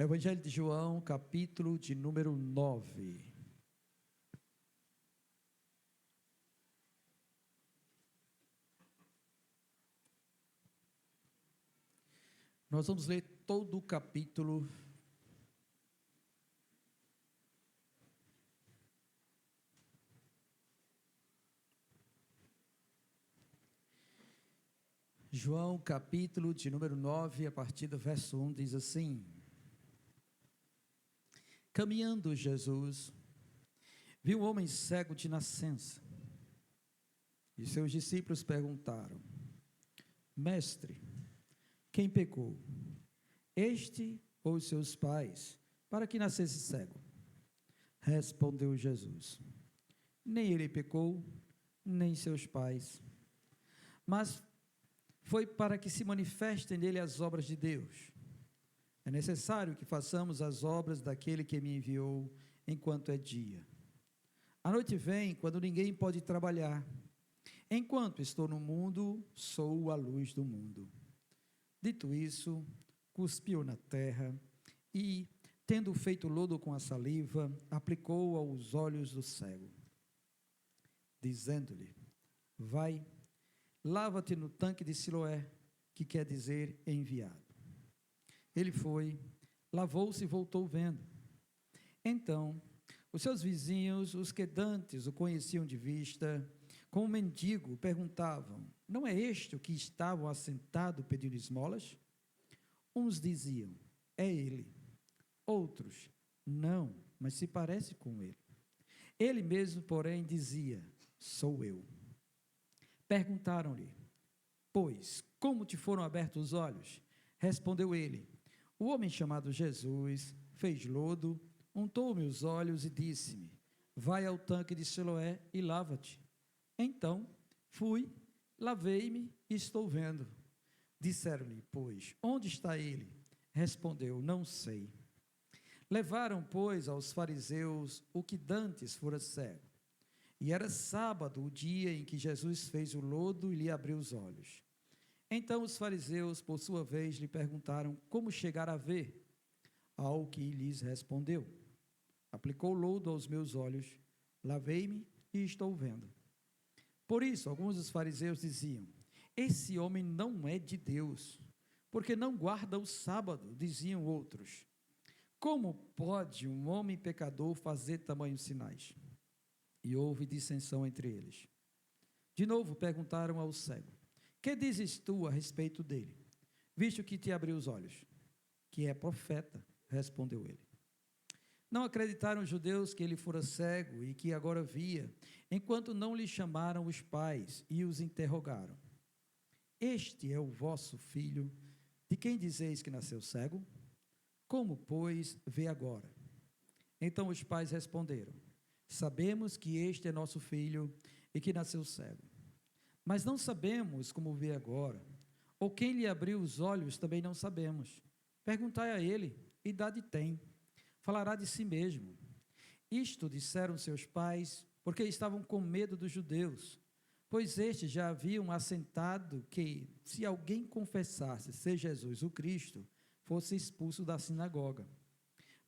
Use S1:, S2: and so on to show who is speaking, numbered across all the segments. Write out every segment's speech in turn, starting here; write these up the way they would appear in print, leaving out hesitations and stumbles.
S1: Evangelho de João, capítulo de número 9. Nós vamos ler todo o capítulo. João, capítulo de número 9, a partir do verso 1, diz assim: Caminhando Jesus, viu um homem cego de nascença, e seus discípulos perguntaram: Mestre, quem pecou, este ou os seus pais, para que nascesse cego? Respondeu Jesus: Nem ele pecou, nem seus pais, mas foi para que se manifestem nele as obras de Deus. É necessário que façamos as obras daquele que me enviou enquanto é dia. A noite vem quando ninguém pode trabalhar. Enquanto estou no mundo, sou a luz do mundo. Dito isso, cuspiu na terra e, tendo feito lodo com a saliva, aplicou aos olhos do cego, dizendo-lhe: Vai, lava-te no tanque de Siloé, que quer dizer enviado. Ele foi, lavou-se e voltou vendo. Então, os seus vizinhos, os que dantes o conheciam de vista, como mendigo, perguntavam: Não é este o que estavam assentado pedindo esmolas? Uns diziam: É ele. Outros: Não, mas se parece com ele. Ele mesmo, porém, dizia: Sou eu. Perguntaram-lhe: Pois, como te foram abertos os olhos? Respondeu ele: O homem chamado Jesus fez lodo, untou-me os olhos e disse-me: Vai ao tanque de Siloé e lava-te. Então fui, lavei-me e estou vendo. Disseram-lhe, pois, onde está ele? Respondeu: Não sei. Levaram, pois, aos fariseus o que dantes fora cego. E era sábado, o dia em que Jesus fez o lodo e lhe abriu os olhos. Então os fariseus, por sua vez, lhe perguntaram como chegar a ver. Ao que lhes respondeu: Aplicou lodo aos meus olhos, lavei-me e estou vendo. Por isso, alguns dos fariseus diziam: Esse homem não é de Deus, porque não guarda o sábado. Diziam outros: Como pode um homem pecador fazer tamanhos sinais? E houve dissensão entre eles. De novo perguntaram ao cego: Que dizes tu a respeito dele, visto que te abriu os olhos? Que é profeta, respondeu ele. Não acreditaram os judeus que ele fora cego e que agora via, enquanto não lhe chamaram os pais e os interrogaram: Este é o vosso filho, de quem dizeis que nasceu cego? Como, pois, vê agora? Então os pais responderam: Sabemos que este é nosso filho e que nasceu cego. Mas não sabemos como vê agora, ou quem lhe abriu os olhos também não sabemos. Perguntai a ele, idade tem, falará de si mesmo. Isto disseram seus pais, porque estavam com medo dos judeus, pois estes já haviam assentado que, se alguém confessasse ser Jesus o Cristo, fosse expulso da sinagoga.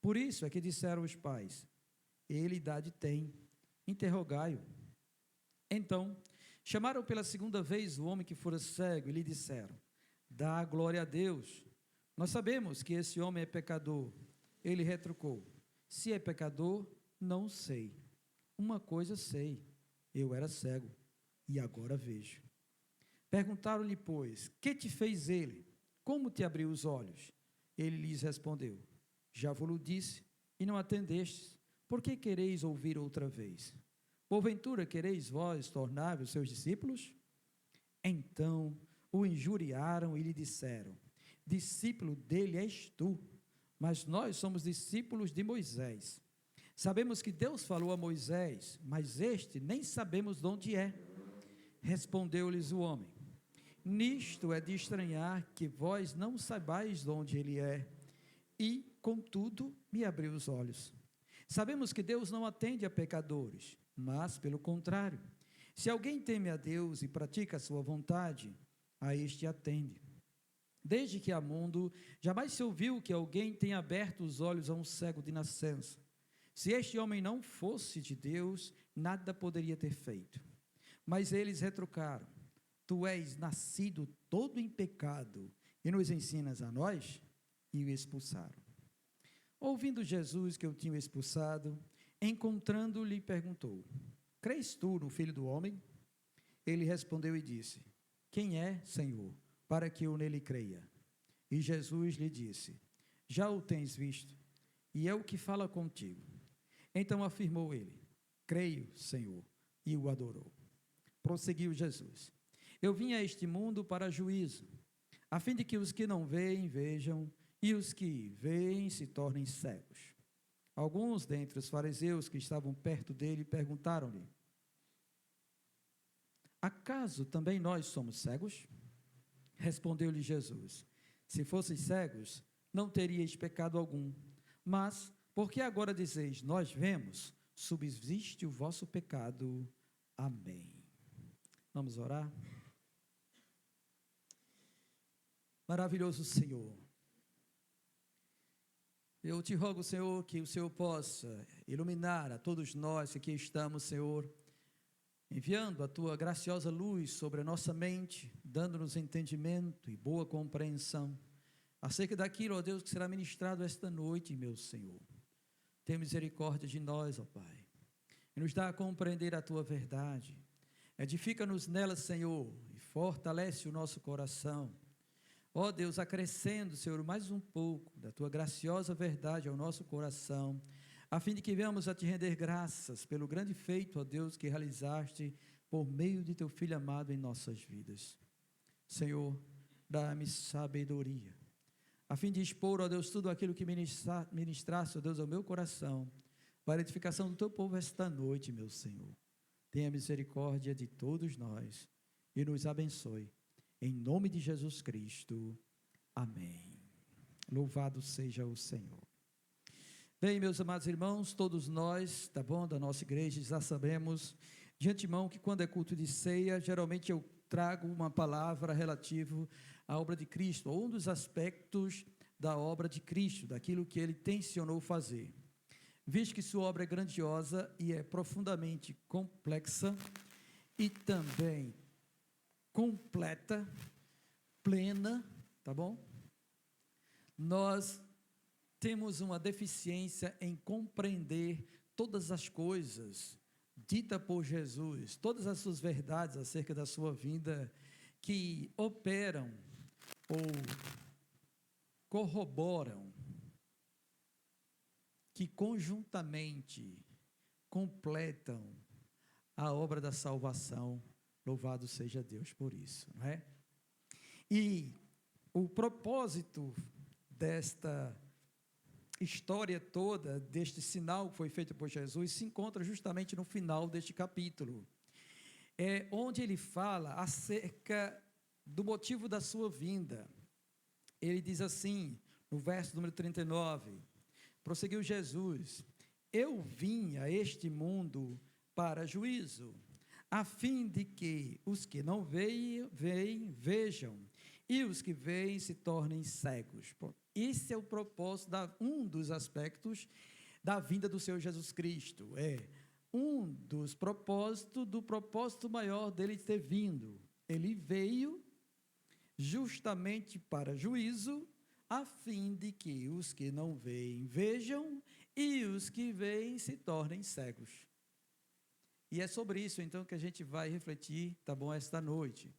S1: Por isso é que disseram os pais: Ele idade tem, interrogai-o. Então, chamaram pela segunda vez o homem que fora cego e lhe disseram: Dá glória a Deus. Nós sabemos que esse homem é pecador. Ele retrucou: Se é pecador, não sei. Uma coisa sei: eu era cego e agora vejo. Perguntaram-lhe, pois: Que te fez ele? Como te abriu os olhos? Ele lhes respondeu: Já vos disse e não atendestes. Por que quereis ouvir outra vez? Porventura quereis vós tornar-vos seus discípulos? Então o injuriaram e lhe disseram: Discípulo dele és tu, mas nós somos discípulos de Moisés. Sabemos que Deus falou a Moisés, mas este nem sabemos de onde é. Respondeu-lhes o homem: Nisto é de estranhar que vós não saibais de onde ele é, e, contudo, me abriu os olhos. Sabemos que Deus não atende a pecadores, mas, pelo contrário, se alguém teme a Deus e pratica a sua vontade, a este atende. Desde que há mundo, jamais se ouviu que alguém tenha aberto os olhos a um cego de nascença. Se este homem não fosse de Deus, nada poderia ter feito. Mas eles retrucaram: tu és nascido todo em pecado e nos ensinas a nós? E o expulsaram. Ouvindo Jesus que o tinham expulsado, encontrando-lhe, perguntou: crês tu no Filho do Homem? Ele respondeu e disse: quem é, Senhor, para que eu nele creia? E Jesus lhe disse: já o tens visto, e é o que fala contigo. Então afirmou ele: creio, Senhor, e o adorou. Prosseguiu Jesus: eu vim a este mundo para juízo, a fim de que os que não veem, vejam, e os que veem se tornem cegos. Alguns dentre os fariseus que estavam perto dele perguntaram-lhe: acaso também nós somos cegos? Respondeu-lhe Jesus: se fosseis cegos, não teríeis pecado algum. Mas, porque agora dizeis, nós vemos, subsiste o vosso pecado. Amém. Vamos orar? Maravilhoso Senhor, eu te rogo, Senhor, que o Senhor possa iluminar a todos nós que aqui estamos, Senhor, enviando a tua graciosa luz sobre a nossa mente, dando-nos entendimento e boa compreensão acerca daquilo, ó Deus, que será ministrado esta noite, meu Senhor. Tenha misericórdia de nós, ó Pai, e nos dá a compreender a tua verdade. Edifica-nos nela, Senhor, e fortalece o nosso coração. Ó Deus, acrescendo, Senhor, mais um pouco da tua graciosa verdade ao nosso coração, a fim de que venhamos a te render graças pelo grande feito, ó Deus, que realizaste por meio de teu Filho amado em nossas vidas. Senhor, dá-me sabedoria, a fim de expor, ó Deus, tudo aquilo que ministraste, ó Deus, ao meu coração, para a edificação do teu povo esta noite, meu Senhor. Tenha misericórdia de todos nós e nos abençoe. Em nome de Jesus Cristo. Amém. Louvado seja o Senhor. Bem, meus amados irmãos, todos nós, tá bom, da nossa igreja, já sabemos de antemão que quando é culto de ceia, geralmente eu trago uma palavra relativa à obra de Cristo, ou um dos aspectos da obra de Cristo, daquilo que ele tensionou fazer. Visto que sua obra é grandiosa e é profundamente complexa e também completa, plena, tá bom? Nós temos uma deficiência em compreender todas as coisas ditas por Jesus, todas as suas verdades acerca da sua vinda, que operam ou corroboram, que conjuntamente completam a obra da salvação. Louvado seja Deus por isso, não é? E o propósito desta história toda, deste sinal que foi feito por Jesus, se encontra justamente no final deste capítulo, onde ele fala acerca do motivo da sua vinda. Ele diz assim, no verso número 39, prosseguiu Jesus: eu vim a este mundo para juízo, a fim de que os que não veem, vejam, e os que veem se tornem cegos. Esse é o propósito, um dos aspectos da vinda do Senhor Jesus Cristo. É um dos propósitos, do propósito maior dele ter vindo. Ele veio justamente para juízo, a fim de que os que não veem, vejam, e os que veem se tornem cegos. E é sobre isso, então, que a gente vai refletir, tá bom, esta noite.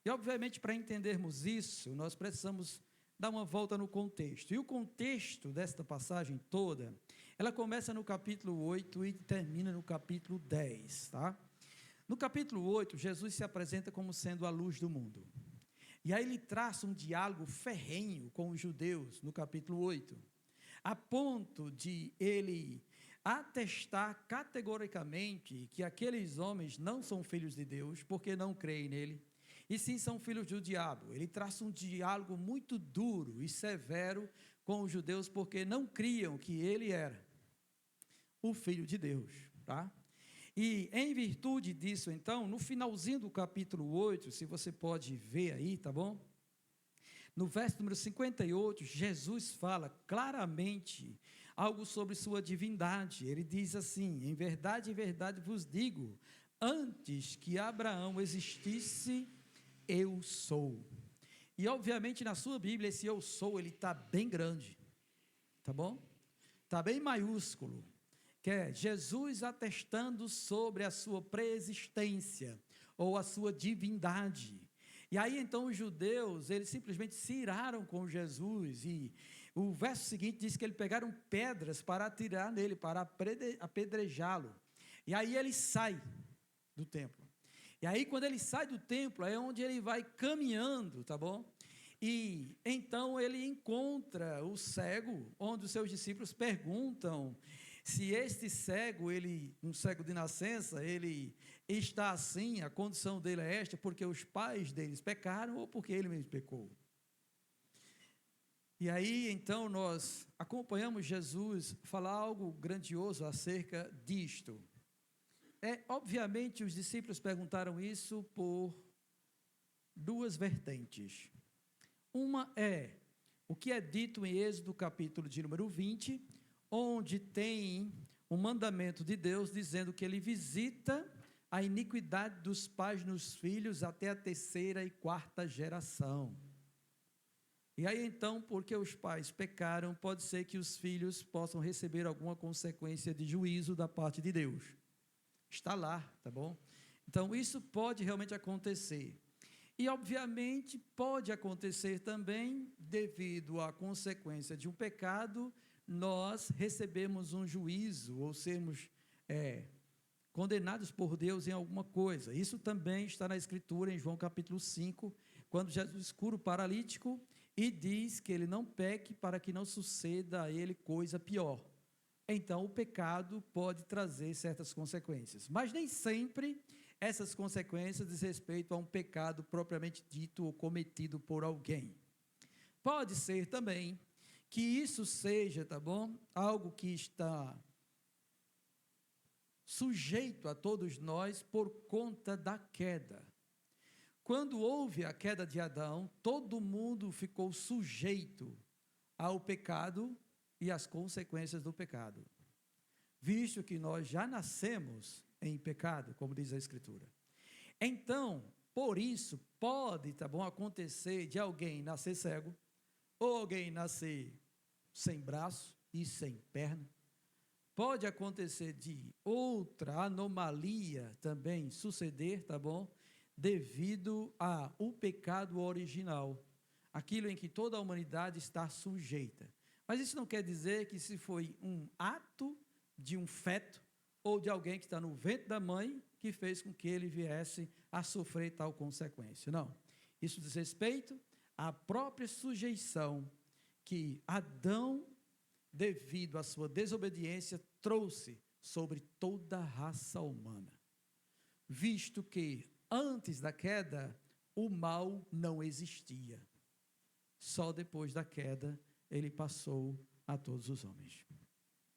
S1: E, obviamente, para entendermos isso, nós precisamos dar uma volta no contexto. E o contexto desta passagem toda, ela começa no capítulo 8 e termina no capítulo 10, tá? No capítulo 8, Jesus se apresenta como sendo a luz do mundo. E aí ele traça um diálogo ferrenho com os judeus, no capítulo 8, a ponto de ele atestar categoricamente que aqueles homens não são filhos de Deus, porque não creem nele, e sim são filhos do diabo. Ele traça um diálogo muito duro e severo com os judeus, porque não criam que ele era o Filho de Deus, tá? E em virtude disso, então, no finalzinho do capítulo 8, se você pode ver aí, tá bom? no verso número 58, Jesus fala claramente algo sobre sua divindade. Ele diz assim: em verdade vos digo, antes que Abraão existisse, eu sou. E obviamente na sua Bíblia esse eu sou, ele está bem grande, tá bom? Está bem maiúsculo, que é Jesus atestando sobre a sua preexistência, ou a sua divindade. E aí então os judeus, eles simplesmente se iraram com Jesus, e o verso seguinte diz que eles pegaram pedras para atirar nele, para apedrejá-lo. E aí ele sai do templo. E aí quando ele sai do templo, é onde ele vai caminhando, tá bom? E então ele encontra o cego, onde os seus discípulos perguntam se este cego, um cego de nascença, ele está assim, a condição dele é esta, porque os pais deles pecaram ou porque ele mesmo pecou. E aí, então, nós acompanhamos Jesus falar algo grandioso acerca disto. Obviamente, os discípulos perguntaram isso por duas vertentes. Uma é o que é dito em Êxodo, capítulo de número 20, onde tem um mandamento de Deus dizendo que ele visita a iniquidade dos pais nos filhos até a 3ª e 4ª geração. E aí então, porque os pais pecaram, pode ser que os filhos possam receber alguma consequência de juízo da parte de Deus. Está lá, tá bom? Então, isso pode realmente acontecer. E, obviamente, pode acontecer também, devido à consequência de um pecado, nós recebemos um juízo, ou sermos condenados por Deus em alguma coisa. Isso também está na Escritura, em João capítulo 5, quando Jesus cura o paralítico e diz que ele não peque para que não suceda a ele coisa pior. Então, o pecado pode trazer certas consequências, mas nem sempre essas consequências diz respeito a um pecado propriamente dito ou cometido por alguém. Pode ser também que isso seja, tá bom, algo que está sujeito a todos nós por conta da queda. Quando houve a queda de Adão, todo mundo ficou sujeito ao pecado e às consequências do pecado, visto que nós já nascemos em pecado, como diz a Escritura. Então, por isso, pode, tá bom, acontecer de alguém nascer cego, ou alguém nascer sem braço e sem perna. Pode acontecer de outra anomalia também suceder, tá bom, devido ao pecado original, aquilo em que toda a humanidade está sujeita. Mas isso não quer dizer que se foi um ato de um feto ou de alguém que está no ventre da mãe que fez com que ele viesse a sofrer tal consequência. Não. Isso diz respeito à própria sujeição que Adão, devido à sua desobediência, trouxe sobre toda a raça humana. Visto que, antes da queda, o mal não existia. Só depois da queda, ele passou a todos os homens.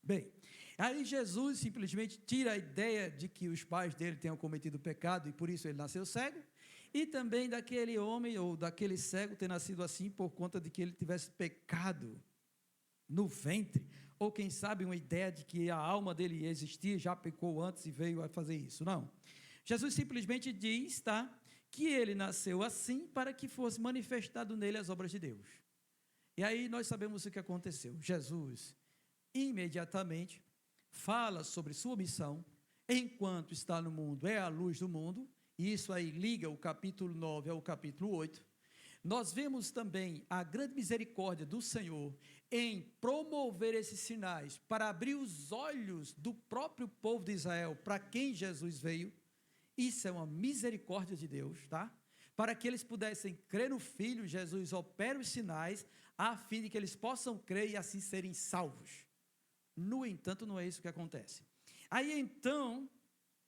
S1: Bem, aí Jesus simplesmente tira a ideia de que os pais dele tenham cometido pecado e por isso ele nasceu cego, e também daquele homem ou daquele cego ter nascido assim por conta de que ele tivesse pecado no ventre, ou quem sabe uma ideia de que a alma dele existia, já pecou antes e veio a fazer isso. Não. Jesus simplesmente diz, tá, que ele nasceu assim para que fosse manifestado nele as obras de Deus. E aí nós sabemos o que aconteceu. Jesus imediatamente fala sobre sua missão, enquanto está no mundo, é a luz do mundo, e isso aí liga o capítulo 9 ao capítulo 8. Nós vemos também a grande misericórdia do Senhor em promover esses sinais para abrir os olhos do próprio povo de Israel para quem Jesus veio. Isso é uma misericórdia de Deus, tá? Para que eles pudessem crer no Filho, Jesus opera os sinais a fim de que eles possam crer e assim serem salvos. No entanto, não é isso que acontece. Aí então,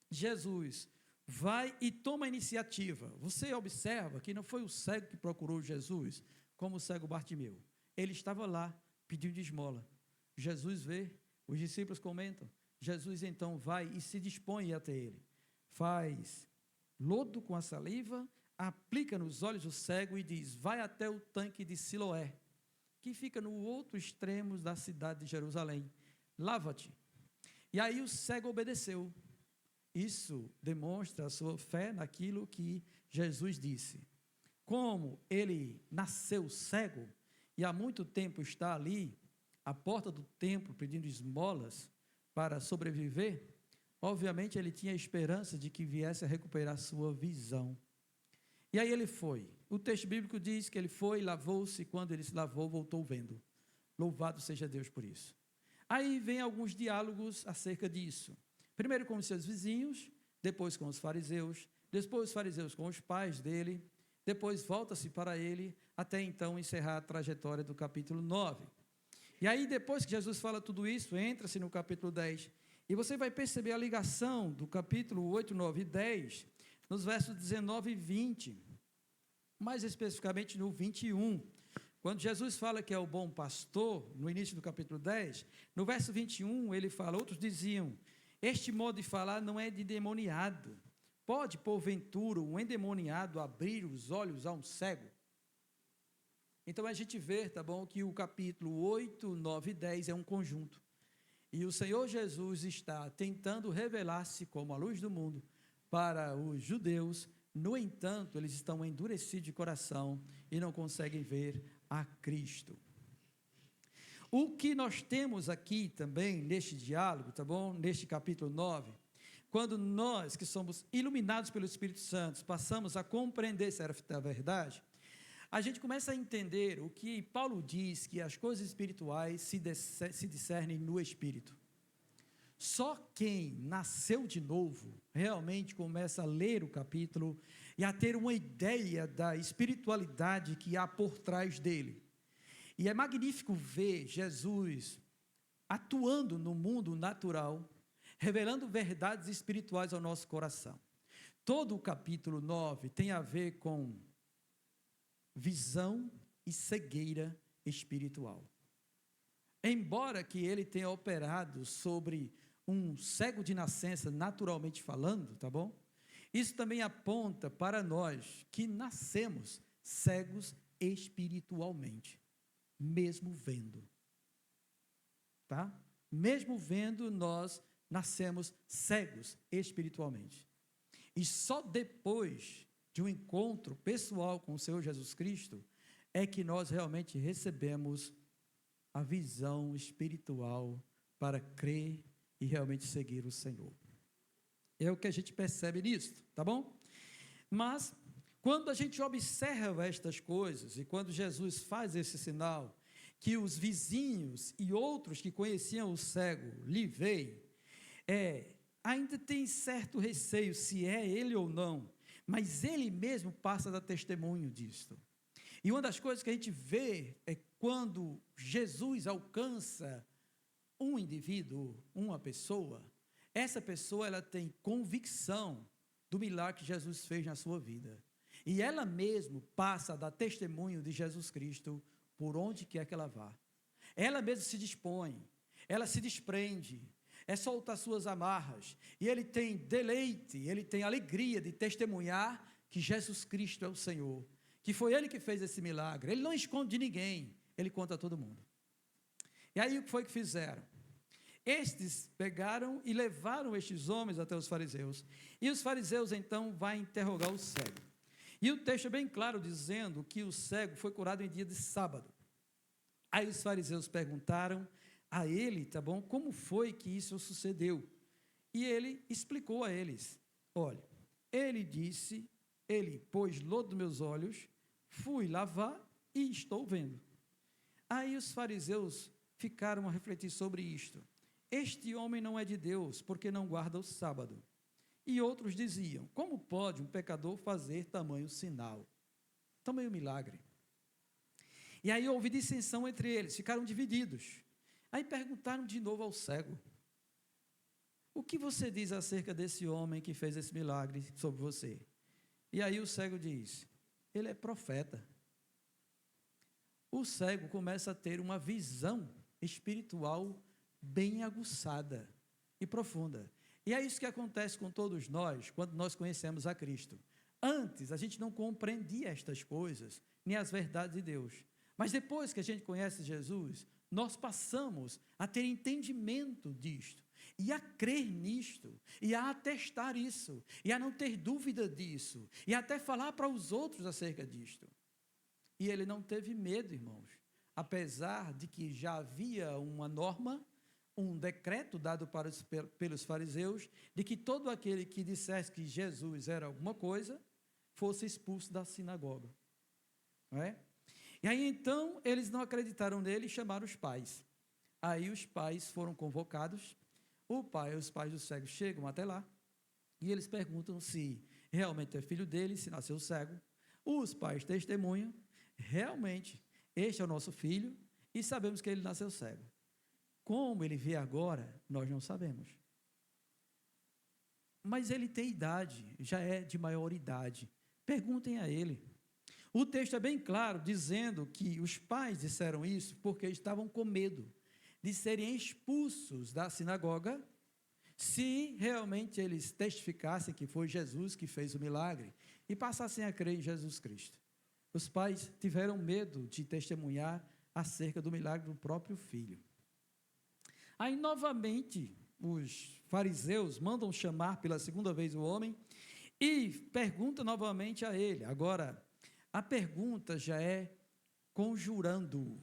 S1: Jesus vai e toma a iniciativa. Você observa que não foi o cego que procurou Jesus, como o cego Bartimeu. Ele estava lá pedindo esmola. Jesus vê, os discípulos comentam. Jesus então vai e se dispõe até ele. Faz lodo com a saliva, aplica nos olhos do cego e diz: vai até o tanque de Siloé, que fica no outro extremo da cidade de Jerusalém. Lava-te. E aí o cego obedeceu. Isso demonstra a sua fé naquilo que Jesus disse. Como ele nasceu cego e há muito tempo está ali, à porta do templo, pedindo esmolas para sobreviver, obviamente ele tinha a esperança de que viesse a recuperar sua visão. E aí ele foi. O texto bíblico diz que ele foi, lavou-se, e quando ele se lavou, voltou vendo. Louvado seja Deus por isso. Aí vem alguns diálogos acerca disso. Primeiro com os seus vizinhos, depois com os fariseus, depois os fariseus com os pais dele, depois volta-se para ele, até então encerrar a trajetória do capítulo 9. E aí, depois que Jesus fala tudo isso, entra-se no capítulo 10, e você vai perceber a ligação do capítulo 8, 9 e 10, nos versos 19 e 20, mais especificamente no 21, quando Jesus fala que é o bom pastor, no início do capítulo 10, no verso 21 ele fala, outros diziam, este modo de falar não é de endemoniado, pode porventura um endemoniado abrir os olhos a um cego? Então a gente vê, tá bom, que o capítulo 8, 9 e 10 é um conjunto. E o Senhor Jesus está tentando revelar-se como a luz do mundo para os judeus, no entanto, eles estão endurecidos de coração e não conseguem ver a Cristo. O que nós temos aqui também neste diálogo, tá bom? Neste capítulo 9, quando nós que somos iluminados pelo Espírito Santo, passamos a compreender certa verdade, a gente começa a entender o que Paulo diz, que as coisas espirituais se discernem no Espírito. Só quem nasceu de novo realmente começa a ler o capítulo e a ter uma ideia da espiritualidade que há por trás dele. E é magnífico ver Jesus atuando no mundo natural, revelando verdades espirituais ao nosso coração. Todo o capítulo 9 tem a ver com visão e cegueira espiritual. Embora que ele tenha operado sobre um cego de nascença, naturalmente falando, tá bom? Isso também aponta para nós que nascemos cegos espiritualmente, mesmo vendo, tá? Mesmo vendo, nós nascemos cegos espiritualmente. E só depois de um encontro pessoal com o Senhor Jesus Cristo, é que nós realmente recebemos a visão espiritual para crer e realmente seguir o Senhor. É o que a gente percebe nisso, tá bom? Mas, quando a gente observa estas coisas, e quando Jesus faz esse sinal, que os vizinhos e outros que conheciam o cego lhe veem, ainda tem certo receio se é ele ou não, mas ele mesmo passa a dar testemunho disso. E uma das coisas que a gente vê é quando Jesus alcança um indivíduo, uma pessoa, essa pessoa ela tem convicção do milagre que Jesus fez na sua vida. E ela mesmo passa a dar testemunho de Jesus Cristo por onde quer que ela vá. Ela mesma se dispõe, ela se desprende, solta suas amarras, e ele tem deleite, ele tem alegria de testemunhar que Jesus Cristo é o Senhor, que foi ele que fez esse milagre. Ele não esconde de ninguém, ele conta a todo mundo. E aí o que foi que fizeram? Estes pegaram e levaram estes homens até os fariseus, e os fariseus então vão interrogar o cego. E o texto é bem claro dizendo que o cego foi curado em dia de sábado. Aí os fariseus perguntaram a ele, tá bom, como foi que isso sucedeu? E ele explicou a eles, olha, ele disse, ele pôs lodo nos meus olhos, fui lavar e estou vendo. Aí os fariseus ficaram a refletir sobre isto. Este homem não é de Deus, porque não guarda o sábado. E outros diziam, como pode um pecador fazer tamanho sinal? Tamanho milagre. E aí houve dissensão entre eles, ficaram divididos. Aí perguntaram de novo ao cego, o que você diz acerca desse homem que fez esse milagre sobre você? E aí o cego diz, ele é profeta. O cego começa a ter uma visão espiritual bem aguçada e profunda. E é isso que acontece com todos nós, quando nós conhecemos a Cristo. Antes, a gente não compreendia estas coisas, nem as verdades de Deus. Mas depois que a gente conhece Jesus, nós passamos a ter entendimento disto, e a crer nisto, e a atestar isso, e a não ter dúvida disso, e até falar para os outros acerca disto. E ele não teve medo, irmãos, apesar de que já havia uma norma, um decreto dado pelos fariseus, de que todo aquele que dissesse que Jesus era alguma coisa, fosse expulso da sinagoga. Não é? E aí então, eles não acreditaram nele e chamaram os pais. Aí os pais foram convocados, os pais do cego chegam até lá, e eles perguntam se realmente é filho dele, se nasceu cego. Os pais testemunham, realmente, este é o nosso filho, e sabemos que ele nasceu cego. Como ele vê agora, nós não sabemos. Mas ele tem idade, já é de maior idade. Perguntem a ele. O texto é bem claro, dizendo que os pais disseram isso porque estavam com medo de serem expulsos da sinagoga se realmente eles testificassem que foi Jesus que fez o milagre e passassem a crer em Jesus Cristo. Os pais tiveram medo de testemunhar acerca do milagre do próprio filho. Aí, novamente, os fariseus mandam chamar pela segunda vez o homem e perguntam novamente a ele. Agora, a pergunta já é conjurando-o.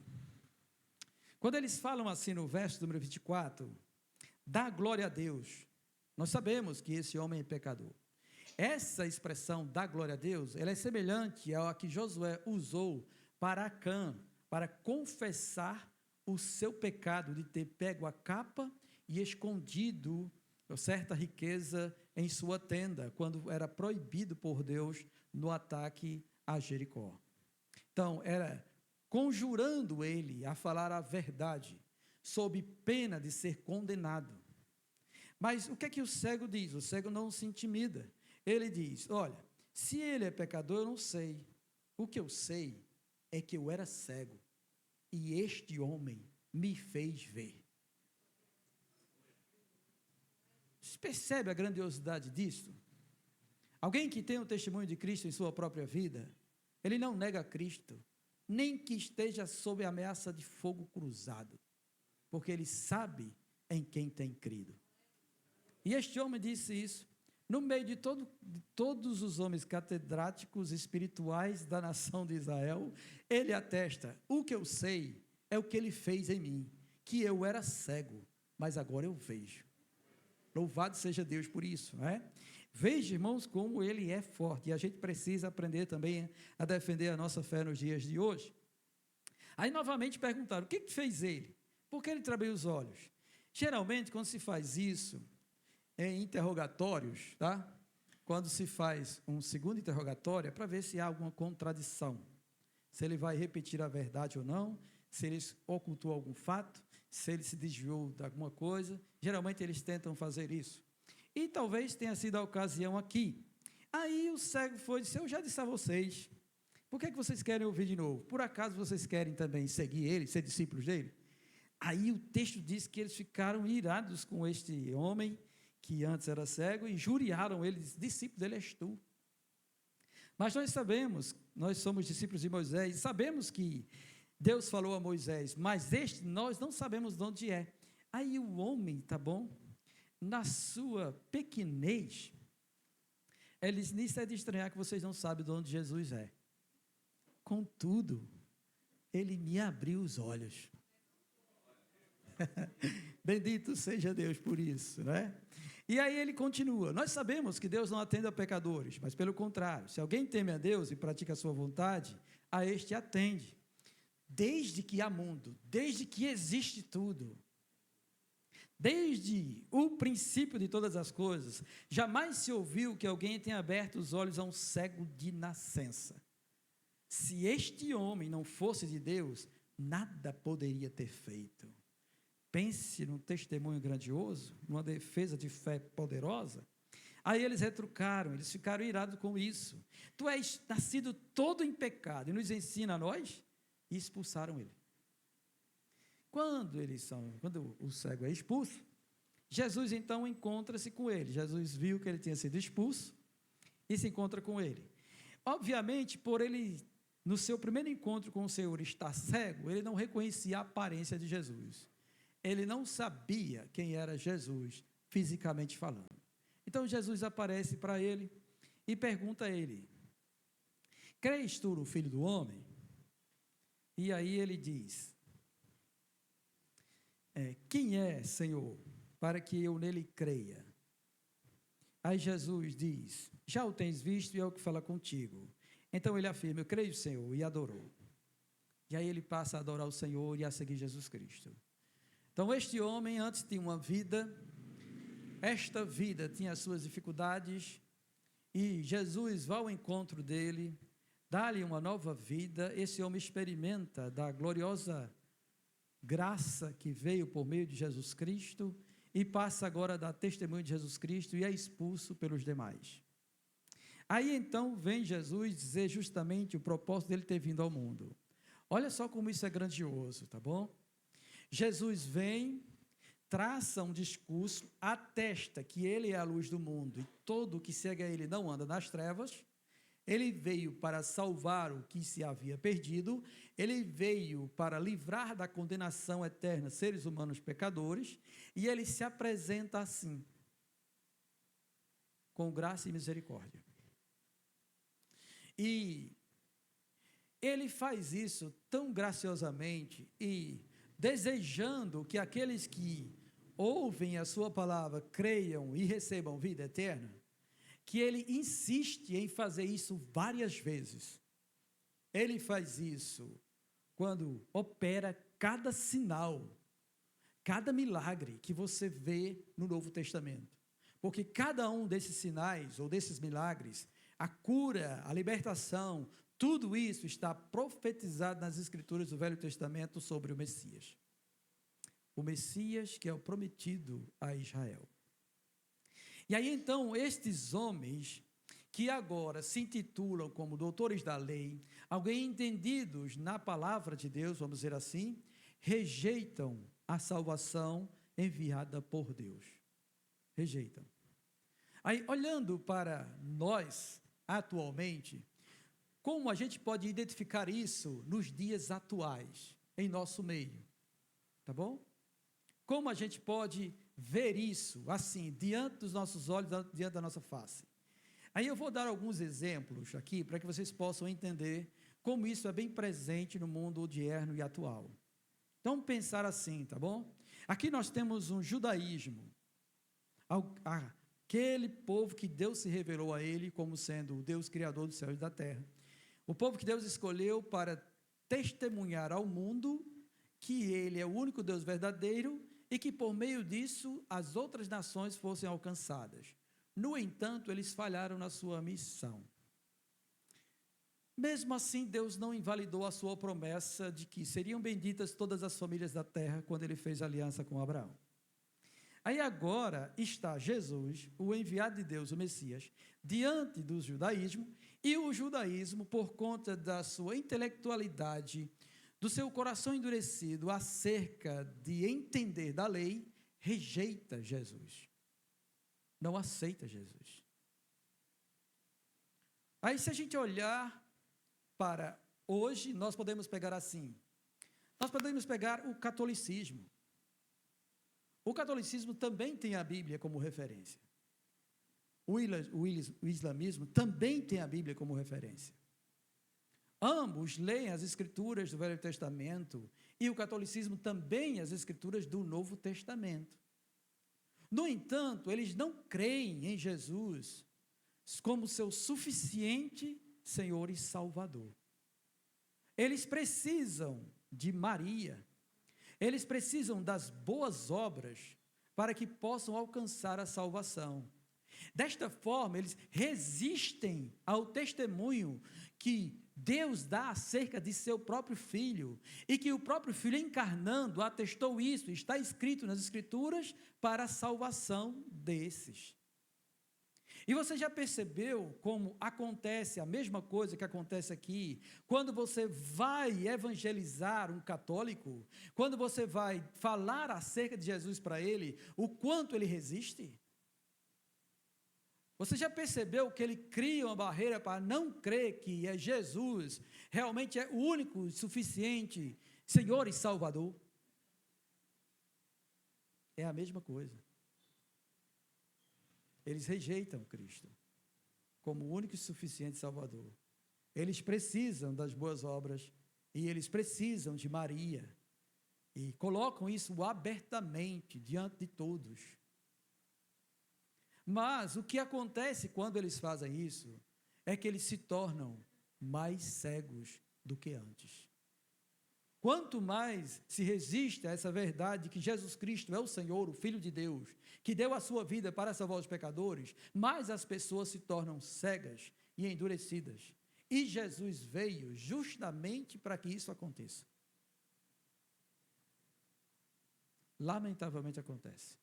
S1: Quando eles falam assim no verso número 24, dá glória a Deus, nós sabemos que esse homem é pecador. Essa expressão, dá glória a Deus, ela é semelhante à que Josué usou para Acã, para confessar o seu pecado de ter pego a capa e escondido certa riqueza em sua tenda, quando era proibido por Deus no ataque a Jericó. Então, era conjurando ele a falar a verdade, sob pena de ser condenado. Mas o que é que o cego diz? O cego não se intimida. Ele diz, olha, se ele é pecador, eu não sei. O que eu sei é que eu era cego, e este homem me fez ver. Você percebe a grandiosidade disso? Alguém que tem o testemunho de Cristo em sua própria vida, ele não nega Cristo, nem que esteja sob a ameaça de fogo cruzado, porque ele sabe em quem tem crido. E este homem disse isso, no meio de todos os homens catedráticos espirituais da nação de Israel, ele atesta, o que eu sei é o que ele fez em mim, que eu era cego, mas agora eu vejo. Louvado seja Deus por isso, não é? Veja, irmãos, como ele é forte, e a gente precisa aprender também a defender a nossa fé nos dias de hoje. Aí, novamente, perguntaram, o que fez ele? Por que ele trabalhou os olhos? Geralmente, quando se faz isso, em interrogatórios, tá? Quando se faz um segundo interrogatório, é para ver se há alguma contradição, se ele vai repetir a verdade ou não, se ele ocultou algum fato, se ele se desviou de alguma coisa. Geralmente eles tentam fazer isso. E talvez tenha sido a ocasião aqui. Aí o cego foi e disse, eu já disse a vocês, por que vocês querem ouvir de novo? Por acaso vocês querem também seguir ele, ser discípulos dele? Aí o texto diz que eles ficaram irados com este homem, que antes era cego, e injuriaram ele, discípulo dele és tu. Mas nós sabemos, nós somos discípulos de Moisés, e sabemos que Deus falou a Moisés, mas este nós não sabemos de onde é. Aí o homem, tá bom, na sua pequenez, ele diz, nisso é de estranhar que vocês não sabem de onde Jesus é. Contudo, ele me abriu os olhos. Bendito seja Deus por isso, né? E aí ele continua, nós sabemos que Deus não atende a pecadores, mas pelo contrário, se alguém teme a Deus e pratica a sua vontade, a este atende. Desde que há mundo, desde que existe tudo, desde o princípio de todas as coisas, jamais se ouviu que alguém tenha aberto os olhos a um cego de nascença. Se este homem não fosse de Deus, nada poderia ter feito. Pense num testemunho grandioso, numa defesa de fé poderosa. Aí eles retrucaram, eles ficaram irados com isso. Tu és nascido todo em pecado e nos ensina a nós? E expulsaram ele. Quando o cego é expulso, Jesus então encontra-se com ele. Jesus viu que ele tinha sido expulso e se encontra com ele. Obviamente, por ele, no seu primeiro encontro com o Senhor, estar cego, ele não reconhecia a aparência de Jesus. Ele não sabia quem era Jesus, fisicamente falando. Então, Jesus aparece para ele e pergunta a ele: crês tu no Filho do Homem? E aí ele diz: quem é, Senhor, para que eu nele creia? Aí Jesus diz: já o tens visto e é o que fala contigo. Então ele afirma: eu creio, Senhor, e adorou. E aí ele passa a adorar o Senhor e a seguir Jesus Cristo. Então este homem antes tinha uma vida, esta vida tinha as suas dificuldades, e Jesus vai ao encontro dele, dá-lhe uma nova vida. Esse homem experimenta da gloriosa graça que veio por meio de Jesus Cristo, e passa agora a dar testemunho de Jesus Cristo e é expulso pelos demais. Aí então vem Jesus dizer justamente o propósito dele ter vindo ao mundo. Olha só como isso é grandioso, tá bom? Jesus vem, traça um discurso, atesta que ele é a luz do mundo e todo o que segue a ele não anda nas trevas. Ele veio para salvar o que se havia perdido, ele veio para livrar da condenação eterna seres humanos pecadores, e ele se apresenta assim, com graça e misericórdia. E ele faz isso tão graciosamente e desejando que aqueles que ouvem a sua palavra creiam e recebam vida eterna, que ele insiste em fazer isso várias vezes. Ele faz isso quando opera cada sinal, cada milagre que você vê no Novo Testamento. Porque cada um desses sinais ou desses milagres, a cura, a libertação, tudo isso está profetizado nas Escrituras do Velho Testamento sobre o Messias. O Messias que é o prometido a Israel. E aí então estes homens que agora se intitulam como doutores da lei, alguém entendidos na palavra de Deus, vamos dizer assim, rejeitam a salvação enviada por Deus. Rejeitam. Aí olhando para nós atualmente, como a gente pode identificar isso nos dias atuais, em nosso meio? Tá bom? Como a gente pode ver isso, assim, diante dos nossos olhos, diante da nossa face? Aí eu vou dar alguns exemplos aqui, para que vocês possam entender como isso é bem presente no mundo odierno e atual. Então, pensar assim, tá bom? Aqui nós temos um judaísmo, aquele povo que Deus se revelou a ele como sendo o Deus criador do céu e da terra. O povo que Deus escolheu para testemunhar ao mundo que ele é o único Deus verdadeiro e que por meio disso as outras nações fossem alcançadas. No entanto, eles falharam na sua missão. Mesmo assim, Deus não invalidou a sua promessa de que seriam benditas todas as famílias da terra quando ele fez aliança com Abraão. Aí agora está Jesus, o enviado de Deus, o Messias, diante do judaísmo, e o judaísmo, por conta da sua intelectualidade, do seu coração endurecido acerca de entender da lei, rejeita Jesus. Não aceita Jesus. Aí se a gente olhar para hoje, nós podemos pegar assim, nós podemos pegar o catolicismo. O catolicismo também tem a Bíblia como referência. O islamismo também tem a Bíblia como referência. Ambos leem as Escrituras do Velho Testamento e o catolicismo também as Escrituras do Novo Testamento. No entanto, eles não creem em Jesus como seu suficiente Senhor e Salvador. Eles precisam de Maria, eles precisam das boas obras para que possam alcançar a salvação. Desta forma, eles resistem ao testemunho que Deus dá acerca de seu próprio Filho, e que o próprio Filho encarnando atestou isso, está escrito nas Escrituras para a salvação desses. E você já percebeu como acontece a mesma coisa que acontece aqui, quando você vai evangelizar um católico, quando você vai falar acerca de Jesus para ele, o quanto ele resiste? Você já percebeu que ele cria uma barreira para não crer que é Jesus, realmente é o único, suficiente Senhor e Salvador? É a mesma coisa. Eles rejeitam Cristo como o único e suficiente Salvador. Eles precisam das boas obras e eles precisam de Maria. E colocam isso abertamente diante de todos. Mas o que acontece quando eles fazem isso é que eles se tornam mais cegos do que antes. Quanto mais se resiste a essa verdade de que Jesus Cristo é o Senhor, o Filho de Deus, que deu a sua vida para salvar os pecadores, mais as pessoas se tornam cegas e endurecidas. E Jesus veio justamente para que isso aconteça. Lamentavelmente acontece.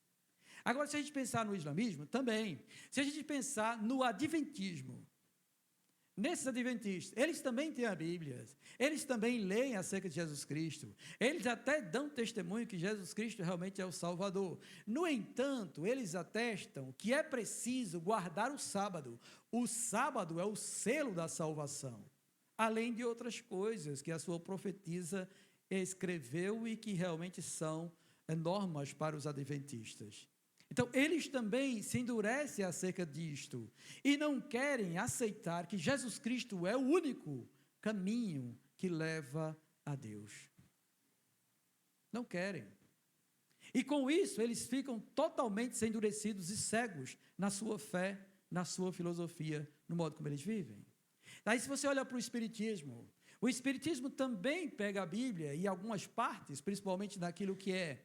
S1: Agora, se a gente pensar no islamismo, também. Se a gente pensar no adventismo, nesses adventistas, eles também têm a Bíblia, eles também leem acerca de Jesus Cristo, eles até dão testemunho que Jesus Cristo realmente é o Salvador. No entanto, eles atestam que é preciso guardar o sábado. O sábado é o selo da salvação, além de outras coisas que a sua profetisa escreveu e que realmente são normas para os adventistas. Então, eles também se endurecem acerca disto e não querem aceitar que Jesus Cristo é o único caminho que leva a Deus. Não querem. E com isso, eles ficam totalmente endurecidos e cegos na sua fé, na sua filosofia, no modo como eles vivem. Daí, se você olha para o Espiritismo também pega a Bíblia e algumas partes, principalmente naquilo que é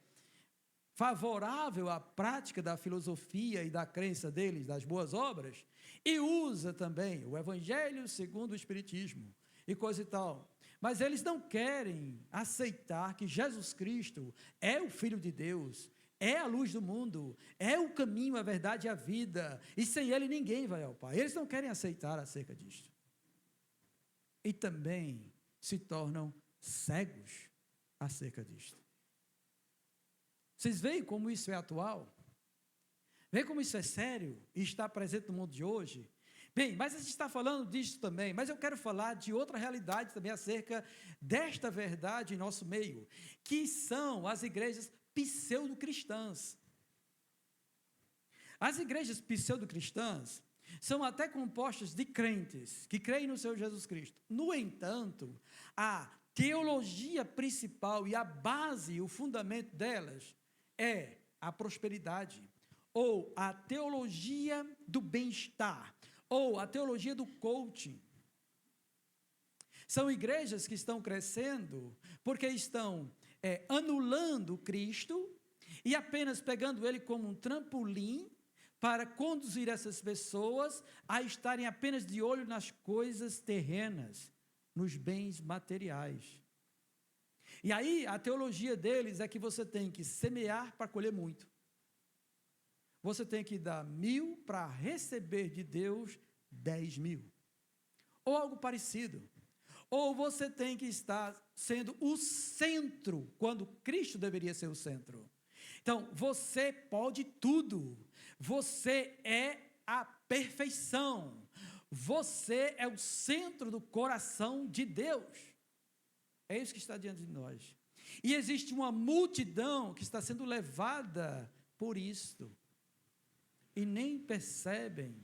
S1: favorável à prática da filosofia e da crença deles, das boas obras, e usa também o Evangelho segundo o Espiritismo, e coisa e tal. Mas eles não querem aceitar que Jesus Cristo é o Filho de Deus, é a luz do mundo, é o caminho, a verdade e a vida, e sem Ele ninguém vai ao Pai. Eles não querem aceitar acerca disto. E também se tornam cegos acerca disto. Vocês veem como isso é atual? Veem como isso é sério e está presente no mundo de hoje? Bem, mas a gente está falando disso também, mas eu quero falar de outra realidade também acerca desta verdade em nosso meio, que são as igrejas pseudo-cristãs. As igrejas pseudo-cristãs são até compostas de crentes que creem no Senhor Jesus Cristo. No entanto, a teologia principal e a base, o fundamento delas é a prosperidade, ou a teologia do bem-estar, ou a teologia do coaching. São igrejas que estão crescendo porque estão anulando Cristo e apenas pegando Ele como um trampolim para conduzir essas pessoas a estarem apenas de olho nas coisas terrenas, nos bens materiais. E aí, a teologia deles é que você tem que semear para colher muito. Você tem que dar 1.000 para receber de Deus 10.000. Ou algo parecido. Ou você tem que estar sendo o centro, quando Cristo deveria ser o centro. Então, você pode tudo. Você é a perfeição. Você é o centro do coração de Deus. É isso que está diante de nós. E existe uma multidão que está sendo levada por isto. E nem percebem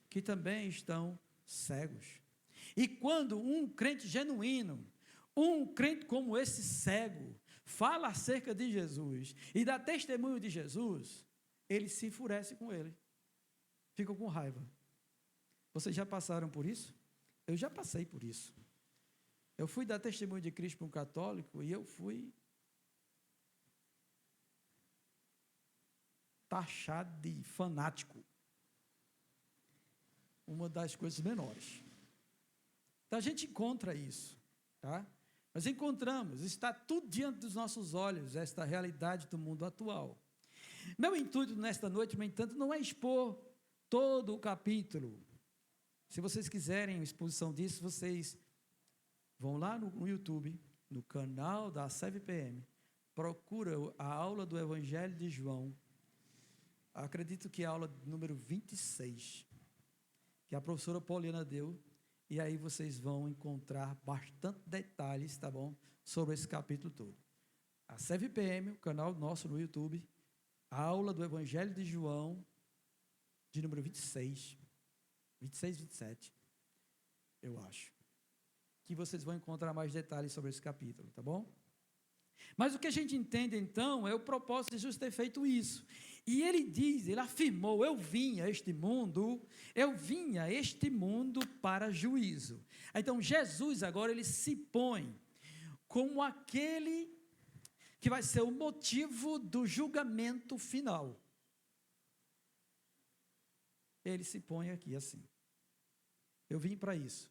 S1: que também estão cegos. E quando um crente genuíno, um crente como esse cego, fala acerca de Jesus e dá testemunho de Jesus, eles se enfurecem com ele. Ficam com raiva. Vocês já passaram por isso? Eu já passei por isso. Eu fui dar testemunho de Cristo para um católico e eu fui taxado de fanático. Uma das coisas menores. Então a gente encontra isso, tá? Nós encontramos, está tudo diante dos nossos olhos, esta realidade do mundo atual. Meu intuito nesta noite, no entanto, não é expor todo o capítulo. Se vocês quiserem uma exposição disso, vocês vão lá no YouTube, no canal da CEVPM, procura a aula do Evangelho de João, acredito que é a aula número 26, que a professora Poliana deu, e aí vocês vão encontrar bastante detalhes, tá bom, sobre esse capítulo todo. A CVPM, o canal nosso no YouTube, a aula do Evangelho de João, de número 26, 27, eu acho, que vocês vão encontrar mais detalhes sobre esse capítulo, tá bom? Mas o que a gente entende, então, é o propósito de Jesus ter feito isso. E ele diz, ele afirmou, eu vim a este mundo para juízo. Então, Jesus agora, ele se põe como aquele que vai ser o motivo do julgamento final. Ele se põe aqui assim. Eu vim para isso.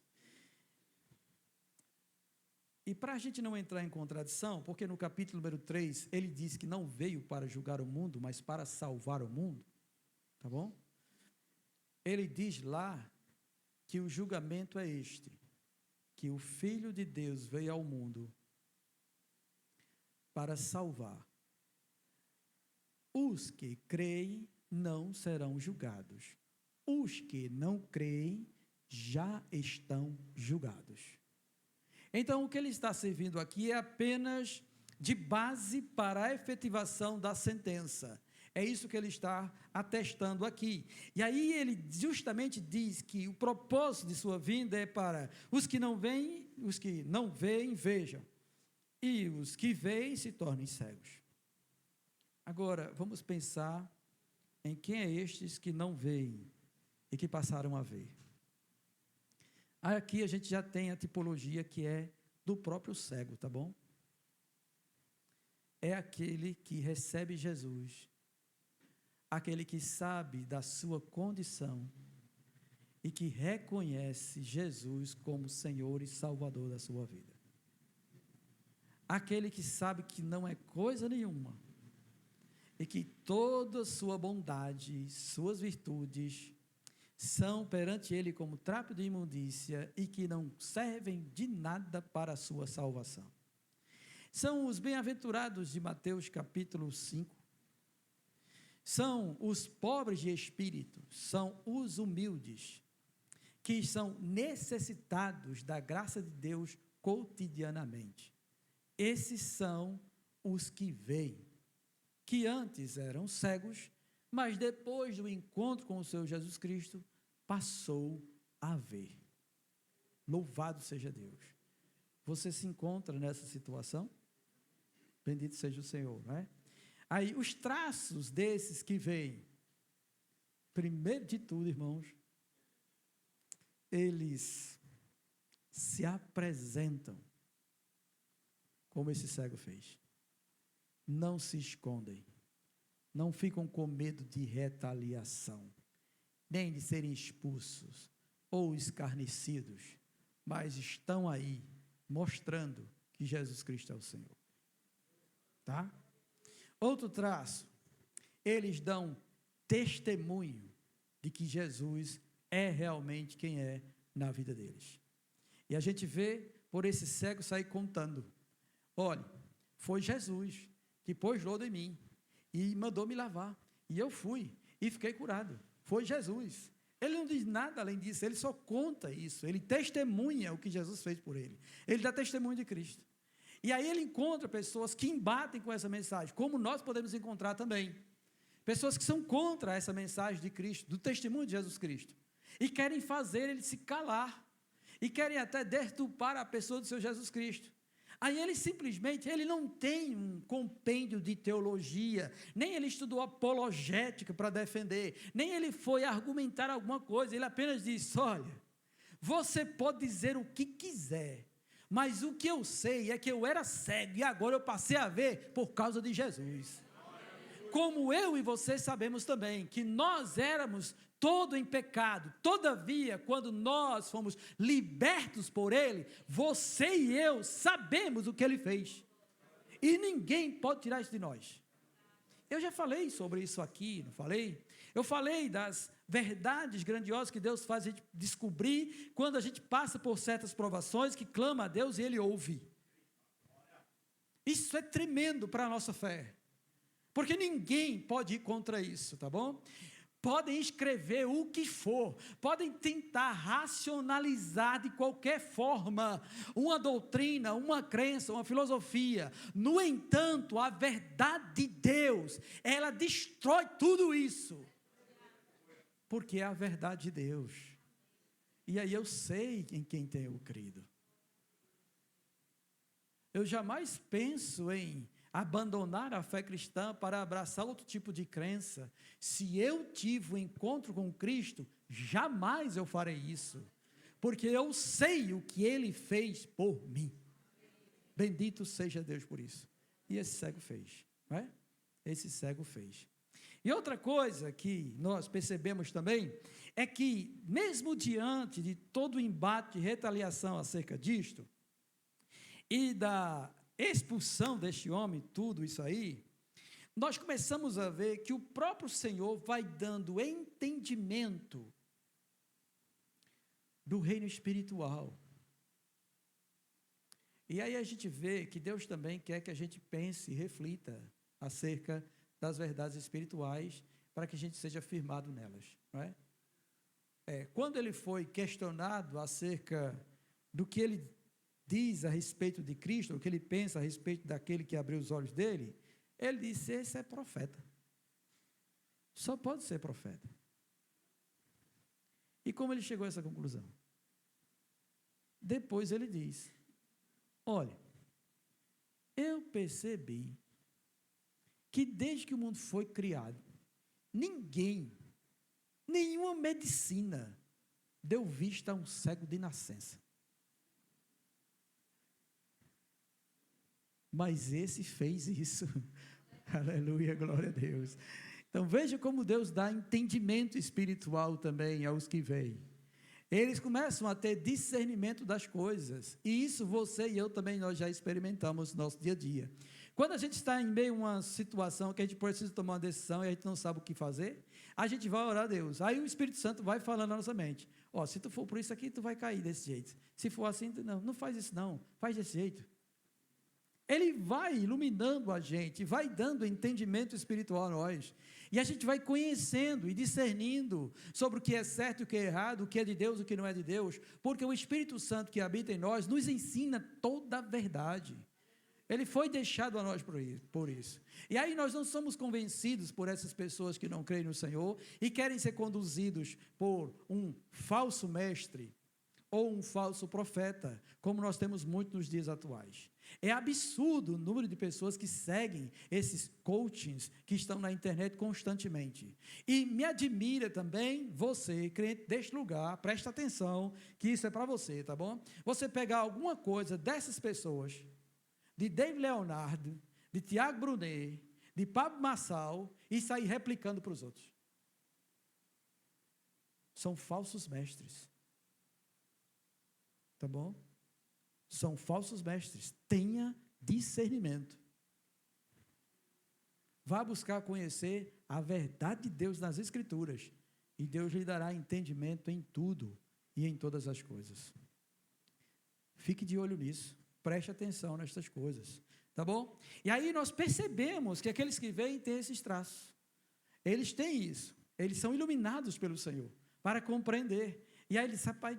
S1: E para a gente não entrar em contradição, porque no capítulo número 3, ele diz que não veio para julgar o mundo, mas para salvar o mundo, tá bom? Ele diz lá que o julgamento é este, que o Filho de Deus veio ao mundo para salvar. Os que creem não serão julgados. Os que não creem já estão julgados. Então, o que ele está servindo aqui é apenas de base para a efetivação da sentença. É isso que ele está atestando aqui. E aí ele justamente diz que o propósito de sua vinda é para os que não veem, vejam. E os que veem se tornem cegos. Agora, vamos pensar em quem é estes que não veem e que passaram a ver. Aqui a gente já tem a tipologia que é do próprio cego, tá bom? É aquele que recebe Jesus, aquele que sabe da sua condição e que reconhece Jesus como Senhor e Salvador da sua vida. Aquele que sabe que não é coisa nenhuma e que toda sua bondade, suas virtudes são perante ele como trapo de imundícia e que não servem de nada para a sua salvação. São os bem-aventurados de Mateus capítulo 5, são os pobres de espírito, são os humildes, que são necessitados da graça de Deus cotidianamente. Esses são os que veem, que antes eram cegos, mas depois do encontro com o Senhor Jesus Cristo, passou a ver. Louvado seja Deus. Você se encontra nessa situação? Bendito seja o Senhor, não é? Aí, os traços desses que veem, primeiro de tudo, irmãos, eles se apresentam como esse cego fez. Não se escondem. Não ficam com medo de retaliação, nem de serem expulsos ou escarnecidos, mas estão aí mostrando que Jesus Cristo é o Senhor. Tá? Outro traço, eles dão testemunho de que Jesus é realmente quem é na vida deles. E a gente vê por esse cego sair contando: olha, foi Jesus que pôs lodo em mim e mandou me lavar, e eu fui e fiquei curado. Foi Jesus. Ele não diz nada além disso, ele só conta isso, ele testemunha o que Jesus fez por ele, ele dá testemunho de Cristo. E aí ele encontra pessoas que embatem com essa mensagem, como nós podemos encontrar também, pessoas que são contra essa mensagem de Cristo, do testemunho de Jesus Cristo, e querem fazer ele se calar, e querem até deturpar a pessoa do Senhor Jesus Cristo. Aí ele simplesmente, ele não tem um compêndio de teologia, nem ele estudou apologética para defender, nem ele foi argumentar alguma coisa, ele apenas disse: olha, você pode dizer o que quiser, mas o que eu sei é que eu era cego e agora eu passei a ver por causa de Jesus. Como eu e você sabemos também que nós éramos todo em pecado, todavia, quando nós fomos libertos por Ele, você e eu sabemos o que Ele fez, e ninguém pode tirar isso de nós. Eu já falei sobre isso aqui, não falei? Eu falei das verdades grandiosas que Deus faz a gente descobrir quando a gente passa por certas provações, que clama a Deus e Ele ouve. Isso é tremendo para a nossa fé, porque ninguém pode ir contra isso, tá bom? podem escrever o que for, podem tentar racionalizar de qualquer forma uma doutrina, uma crença, uma filosofia. No entanto, a verdade de Deus, ela destrói tudo isso, porque é a verdade de Deus. E aí eu sei em quem tenho crido. Eu jamais penso em abandonar a fé cristã para abraçar outro tipo de crença. Se eu tive um encontro com Cristo, jamais eu farei isso, porque eu sei o que Ele fez por mim. Bendito seja Deus por isso. E esse cego fez, não é? Esse cego fez. E outra coisa que nós percebemos também, é que mesmo diante de todo o embate e retaliação acerca disto, e da expulsão deste homem, tudo isso aí, nós começamos a ver que o próprio Senhor vai dando entendimento do reino espiritual. E aí a gente vê que Deus também quer que a gente pense e reflita acerca das verdades espirituais, para que a gente seja firmado nelas, não é? Quando ele foi questionado acerca do que ele diz a respeito de Cristo, o que ele pensa a respeito daquele que abriu os olhos dele, ele disse: esse é profeta, só pode ser profeta. E como ele chegou a essa conclusão? Depois ele diz: olha, eu percebi que desde que o mundo foi criado, nenhuma medicina deu vista a um cego de nascença. Mas esse fez isso. Aleluia, glória a Deus. Então veja como Deus dá entendimento espiritual também aos que veem. Eles começam a ter discernimento das coisas, e isso você e eu também, nós já experimentamos no nosso dia a dia. Quando a gente está em meio a uma situação que a gente precisa tomar uma decisão e a gente não sabe o que fazer, a gente vai orar a Deus, aí o Espírito Santo vai falando na nossa mente: ó, se tu for por isso aqui, tu vai cair desse jeito, se for assim, não faz isso não, faz desse jeito. Ele vai iluminando a gente, vai dando entendimento espiritual a nós, e a gente vai conhecendo e discernindo sobre o que é certo e o que é errado, o que é de Deus e o que não é de Deus, porque o Espírito Santo que habita em nós nos ensina toda a verdade. Ele foi deixado a nós por isso. E aí nós não somos convencidos por essas pessoas que não creem no Senhor e querem ser conduzidos por um falso mestre ou um falso profeta, como nós temos muito nos dias atuais. É absurdo o número de pessoas que seguem esses coachings que estão na internet constantemente. E me admira também você, crente deste lugar, presta atenção, que isso é para você, tá bom? Você pegar alguma coisa dessas pessoas, de David Leonardo, de Tiago Brunet, de Pablo Marçal, e sair replicando para os outros. São falsos mestres. Tá bom? São falsos mestres. Tenha discernimento. Vá buscar conhecer a verdade de Deus nas Escrituras, e Deus lhe dará entendimento em tudo e em todas as coisas. Fique de olho nisso, preste atenção nestas coisas, tá bom? E aí nós percebemos que aqueles que veem têm esses traços. Eles têm isso, eles são iluminados pelo Senhor, para compreender. E aí eles, rapaz,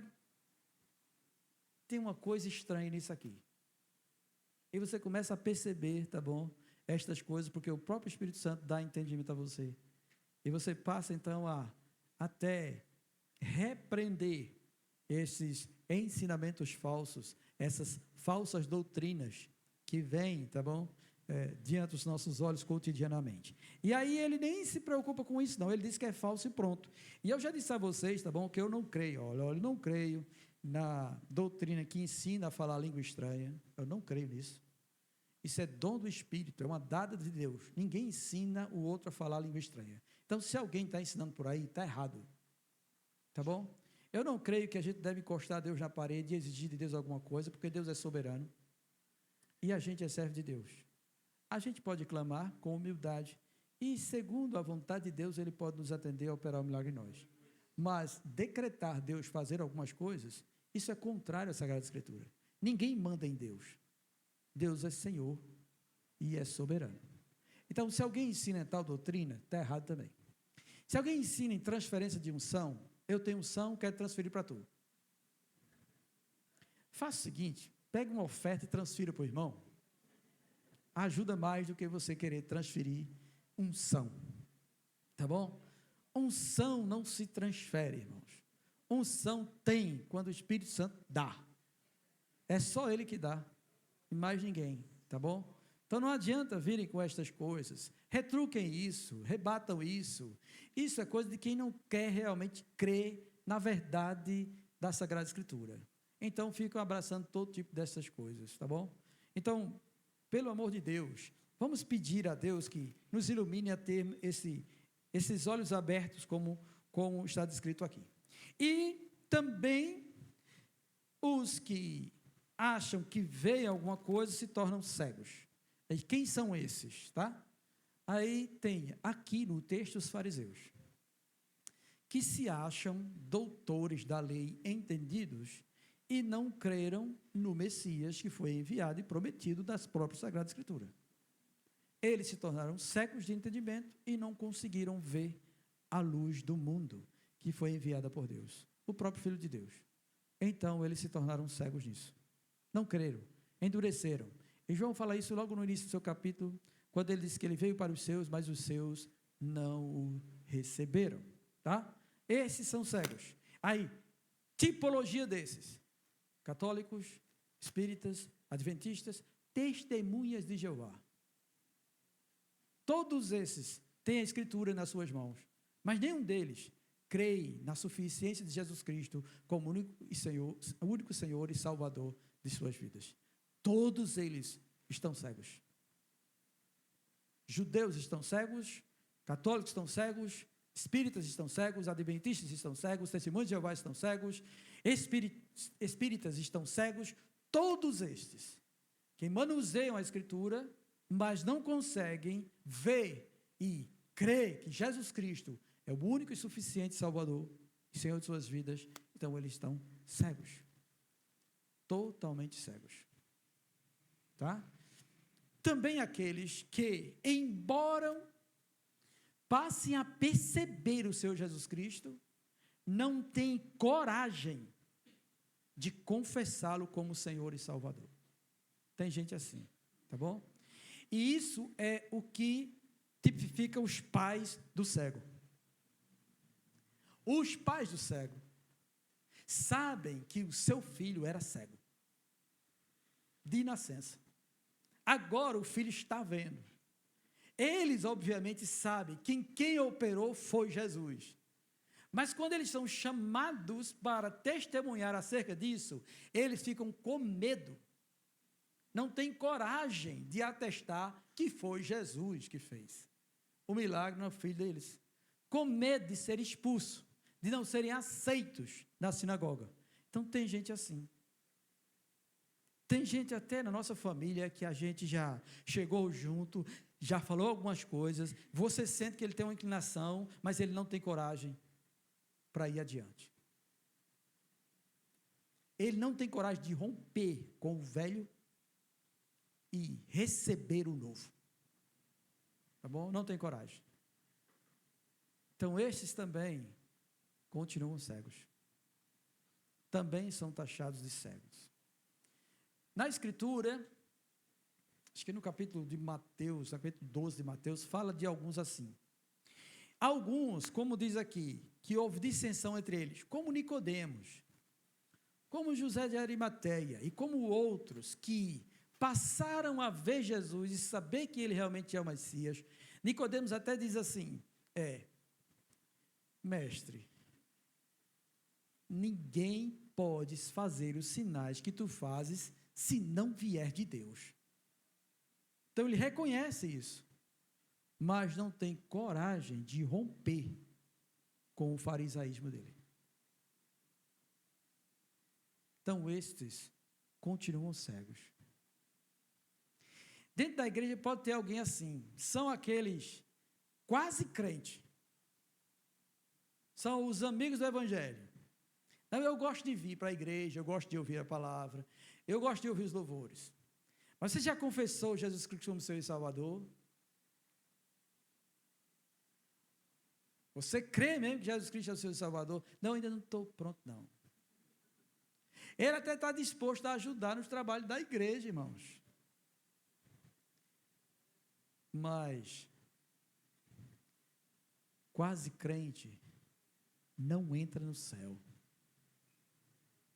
S1: tem uma coisa estranha nisso aqui. E você começa a perceber, tá bom, estas coisas, porque o próprio Espírito Santo dá entendimento a você. E você passa, então, a até repreender esses ensinamentos falsos, essas falsas doutrinas que vêm, tá bom, diante dos nossos olhos cotidianamente. E aí ele nem se preocupa com isso, não. Ele diz que é falso e pronto. E eu já disse a vocês, tá bom, que eu não creio. Olha, eu não creio na doutrina que ensina a falar língua estranha. Eu não creio nisso. Isso é dom do Espírito, é uma dádiva de Deus. Ninguém ensina o outro a falar língua estranha. Então, se alguém está ensinando por aí, está errado. Tá bom? Eu não creio que a gente deve encostar Deus na parede e exigir de Deus alguma coisa, porque Deus é soberano e a gente é servo de Deus. A gente pode clamar com humildade e, segundo a vontade de Deus, Ele pode nos atender a operar um milagre em nós. Mas decretar Deus fazer algumas coisas, isso é contrário à Sagrada Escritura. Ninguém manda em Deus. Deus é Senhor e é soberano. Então, se alguém ensina tal doutrina, está errado também. Se alguém ensina em transferência de unção, eu tenho unção, quero transferir para tu. Faça o seguinte, pega uma oferta e transfira para o irmão. Ajuda mais do que você querer transferir unção. Tá bom? Unção não se transfere, irmãos. Unção tem quando o Espírito Santo dá. É só Ele que dá, e mais ninguém, tá bom? Então não adianta virem com estas coisas, retruquem isso, rebatam isso. Isso é coisa de quem não quer realmente crer na verdade da Sagrada Escritura. Então ficam abraçando todo tipo dessas coisas, tá bom? Então, pelo amor de Deus, vamos pedir a Deus que nos ilumine a ter esses olhos abertos, como está descrito aqui. E também os que acham que veem alguma coisa se tornam cegos. E quem são esses, tá? Aí tem aqui no texto os fariseus, que se acham doutores da lei, entendidos, e não creram no Messias que foi enviado e prometido das próprias Sagradas Escrituras. Eles se tornaram cegos de entendimento e não conseguiram ver a luz do mundo que foi enviada por Deus, o próprio Filho de Deus. Então, eles se tornaram cegos nisso. Não creram, endureceram. E João fala isso logo no início do seu capítulo, quando ele diz que ele veio para os seus, mas os seus não o receberam. Tá? Esses são cegos. Aí, tipologia desses: católicos, espíritas, adventistas, testemunhas de Jeová. Todos esses têm a Escritura nas suas mãos, mas nenhum deles crê na suficiência de Jesus Cristo como o único Senhor e Salvador de suas vidas. Todos eles estão cegos. Judeus estão cegos, católicos estão cegos, espíritas estão cegos, adventistas estão cegos, testemunhas de Jeová estão cegos, espíritas estão cegos. Todos estes que manuseiam a Escritura, mas não conseguem ver e crer que Jesus Cristo é o único e suficiente Salvador e Senhor de suas vidas, então eles estão cegos. Totalmente cegos. Tá? Também aqueles que, embora passem a perceber o Senhor Jesus Cristo, não têm coragem de confessá-lo como Senhor e Salvador. Tem gente assim, tá bom? E isso é o que tipifica os pais do cego. Os pais do cego sabem que o seu filho era cego, de nascença. Agora o filho está vendo. Eles, obviamente, sabem que quem operou foi Jesus. Mas quando eles são chamados para testemunhar acerca disso, eles ficam com medo. Não têm coragem de atestar que foi Jesus que fez o milagre no filho deles. Com medo de ser expulso, de não serem aceitos na sinagoga. Então tem gente assim. Tem gente até na nossa família que a gente já chegou junto, já falou algumas coisas, você sente que ele tem uma inclinação, mas ele não tem coragem para ir adiante. Ele não tem coragem de romper com o velho e receber o novo. Tá bom? Não tem coragem. Então, estes também continuam cegos. Também são taxados de cegos. Na Escritura, acho que no capítulo de Mateus, capítulo 12 de Mateus, fala de alguns assim. Alguns, como diz aqui, que houve dissensão entre eles, como Nicodemos, como José de Arimateia, e como outros que passaram a ver Jesus e saber que ele realmente é o Messias. Nicodemos até diz assim, mestre, ninguém pode fazer os sinais que tu fazes se não vier de Deus. Então ele reconhece isso, mas não tem coragem de romper com o farisaísmo dele. Então estes continuam cegos. Dentro da igreja pode ter alguém assim, são aqueles quase crentes, são os amigos do evangelho. Não, eu gosto de vir para a igreja, eu gosto de ouvir a palavra, eu gosto de ouvir os louvores. Mas você já confessou Jesus Cristo como seu Salvador? Você crê mesmo que Jesus Cristo é o seu Salvador? Não, ainda não estou pronto, não. Ele até está disposto a ajudar nos trabalhos da igreja, irmãos. Mas, quase crente não entra no céu.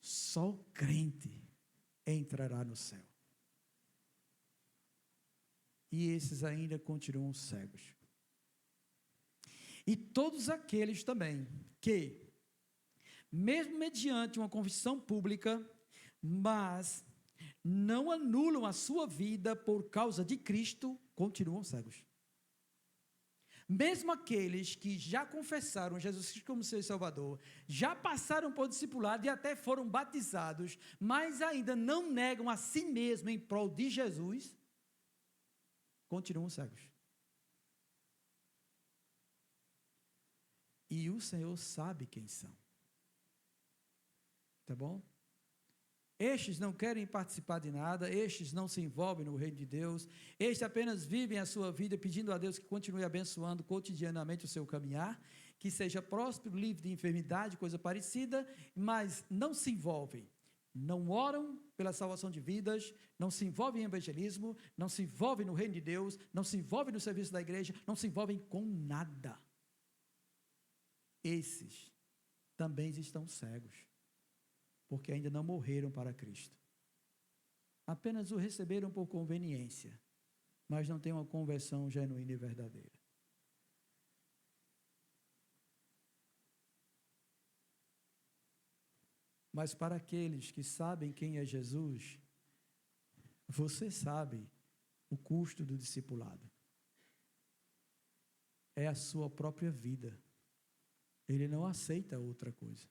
S1: Só o crente entrará no céu. E esses ainda continuam cegos. E todos aqueles também que, mesmo mediante uma confissão pública, mas não anulam a sua vida por causa de Cristo, continuam cegos. Mesmo aqueles que já confessaram Jesus Cristo como seu Salvador, já passaram por discipulado e até foram batizados, mas ainda não negam a si mesmo em prol de Jesus, continuam cegos. E o Senhor sabe quem são. Tá bom? Estes não querem participar de nada, estes não se envolvem no reino de Deus, estes apenas vivem a sua vida pedindo a Deus que continue abençoando cotidianamente o seu caminhar, que seja próspero, livre de enfermidade, coisa parecida, mas não se envolvem, não oram pela salvação de vidas, não se envolvem em evangelismo, não se envolvem no reino de Deus, não se envolvem no serviço da igreja, não se envolvem com nada. Esses também estão cegos, porque ainda não morreram para Cristo. Apenas o receberam por conveniência, mas não têm uma conversão genuína e verdadeira. Mas para aqueles que sabem quem é Jesus, você sabe o custo do discipulado. É a sua própria vida. Ele não aceita outra coisa.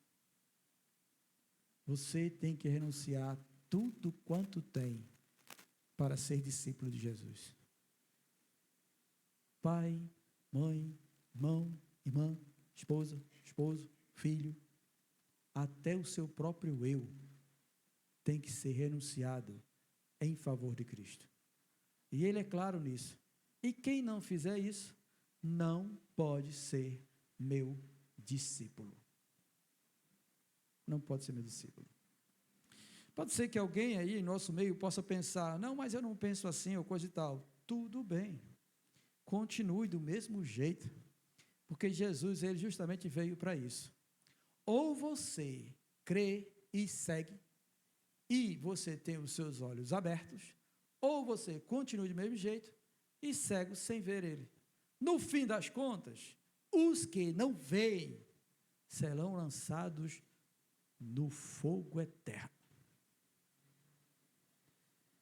S1: Você tem que renunciar tudo quanto tem para ser discípulo de Jesus. Pai, mãe, irmão, irmã, esposa, esposo, filho, até o seu próprio eu tem que ser renunciado em favor de Cristo. E ele é claro nisso. E quem não fizer isso, não pode ser meu discípulo. Não pode ser meu discípulo. Pode ser que alguém aí em nosso meio possa pensar, não, mas eu não penso assim ou coisa e tal. Tudo bem. Continue do mesmo jeito, porque Jesus, ele justamente veio para isso. Ou você crê e segue, e você tem os seus olhos abertos, ou você continua do mesmo jeito e cego sem ver ele. No fim das contas, os que não veem serão lançados no fogo eterno.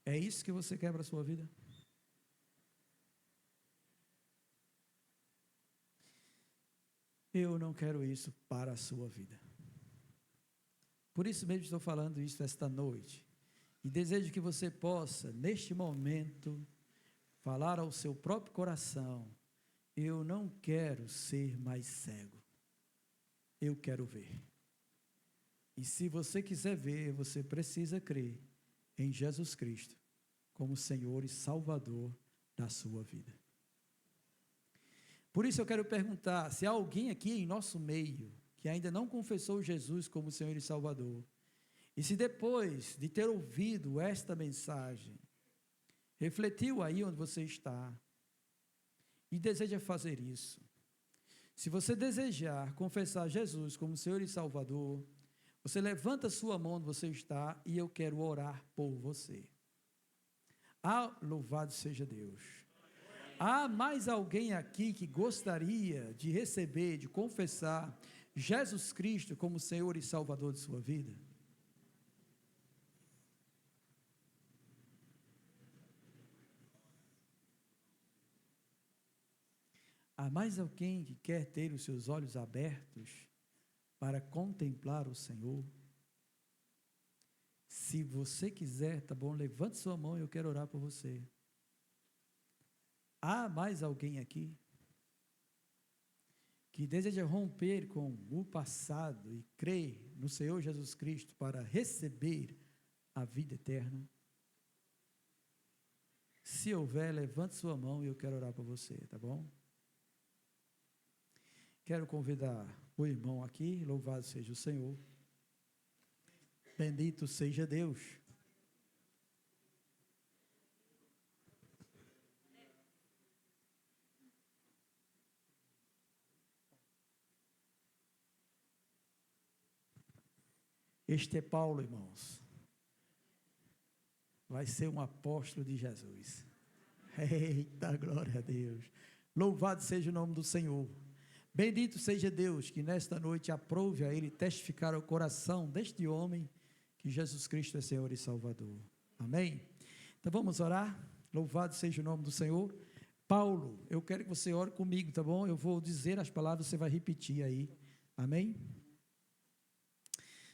S1: É isso que você quer para a sua vida? Eu não quero isso para a sua vida. Por isso mesmo estou falando isso esta noite. E desejo que você possa, neste momento, falar ao seu próprio coração: eu não quero ser mais cego. Eu quero ver. E se você quiser ver, você precisa crer em Jesus Cristo como Senhor e Salvador da sua vida. Por isso eu quero perguntar, se há alguém aqui em nosso meio que ainda não confessou Jesus como Senhor e Salvador, e se depois de ter ouvido esta mensagem, refletiu aí onde você está, e deseja fazer isso. Se você desejar confessar Jesus como Senhor e Salvador, você levanta sua mão onde você está e eu quero orar por você. Ah, louvado seja Deus. Há mais alguém aqui que gostaria de receber, de confessar Jesus Cristo como Senhor e Salvador de sua vida? Há mais alguém que quer ter os seus olhos abertos para contemplar o Senhor? Se você quiser, tá bom, levante sua mão e eu quero orar por você. Há mais alguém aqui que deseja romper com o passado e crer no Senhor Jesus Cristo para receber a vida eterna? Se houver, levante sua mão e eu quero orar por você, tá bom? Quero convidar o irmão aqui, louvado seja o Senhor. Bendito seja Deus. Este é Paulo, irmãos. Vai ser um apóstolo de Jesus. Eita, glória a Deus. Louvado seja o nome do Senhor. Bendito seja Deus, que nesta noite aprove a Ele testificar ao coração deste homem que Jesus Cristo é Senhor e Salvador. Amém? Então vamos orar. Louvado seja o nome do Senhor. Paulo, eu quero que você ore comigo, tá bom? Eu vou dizer as palavras, você vai repetir aí. Amém?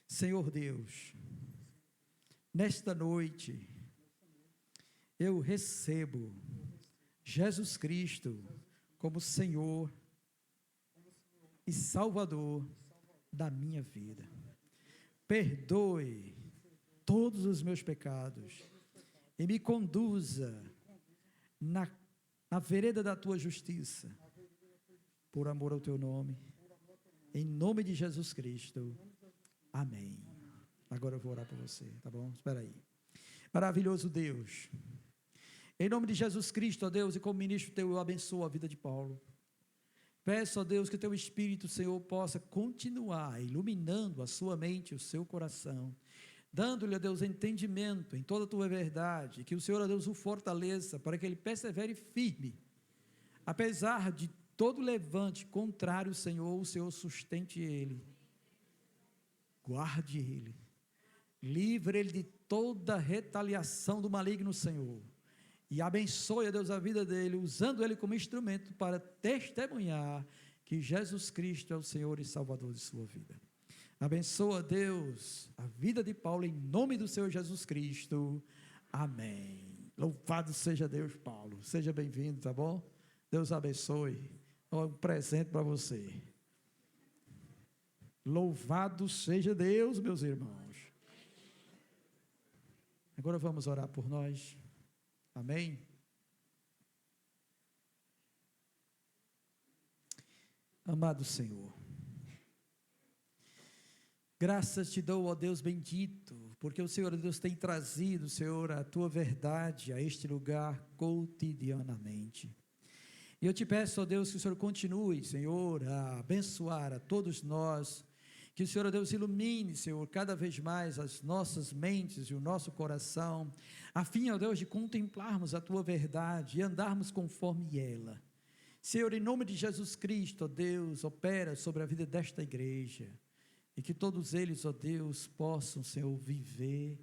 S1: Senhor Deus, nesta noite, eu recebo Jesus Cristo como Senhor e Salvador da minha vida. Perdoe todos os meus pecados e me conduza na vereda da tua justiça, por amor ao teu nome, em nome de Jesus Cristo. Amém. Agora eu vou orar por você, tá bom? Espera aí. Maravilhoso Deus, em nome de Jesus Cristo, ó Deus, e como ministro teu, eu abençoo a vida de Paulo. Peço, ó Deus, que teu Espírito, Senhor, possa continuar iluminando a sua mente, o seu coração, dando-lhe, ó Deus, entendimento em toda a tua verdade, que o Senhor, ó Deus, o fortaleça, para que ele persevere firme, apesar de todo levante contrário, Senhor, o Senhor sustente ele, guarde ele, livre ele de toda retaliação do maligno, Senhor, e abençoe, ó Deus, a vida dele, usando ele como instrumento para testemunhar que Jesus Cristo é o Senhor e Salvador de sua vida. Abençoa, Deus, a vida de Paulo, em nome do Senhor Jesus Cristo. Amém. Louvado seja Deus, Paulo. Seja bem-vindo, tá bom? Deus abençoe. Um presente para você. Louvado seja Deus, meus irmãos. Agora vamos orar por nós. Amém? Amado Senhor, graças te dou, ó Deus bendito, porque o Senhor, Deus, tem trazido, Senhor, a tua verdade a este lugar cotidianamente. E eu te peço, ó Deus, que o Senhor continue, Senhor, a abençoar a todos nós, que o Senhor, ó Deus, ilumine, Senhor, cada vez mais as nossas mentes e o nosso coração, a fim, ó Deus, de contemplarmos a tua verdade e andarmos conforme ela. Senhor, em nome de Jesus Cristo, ó Deus, opera sobre a vida desta igreja, e que todos eles, ó Deus, possam, Senhor, viver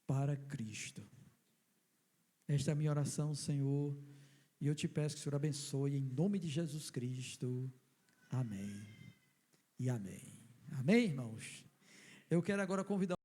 S1: para Cristo. Esta é a minha oração, Senhor, e eu te peço que o Senhor abençoe, em nome de Jesus Cristo. Amém e amém. Amém, irmãos? Eu quero agora convidar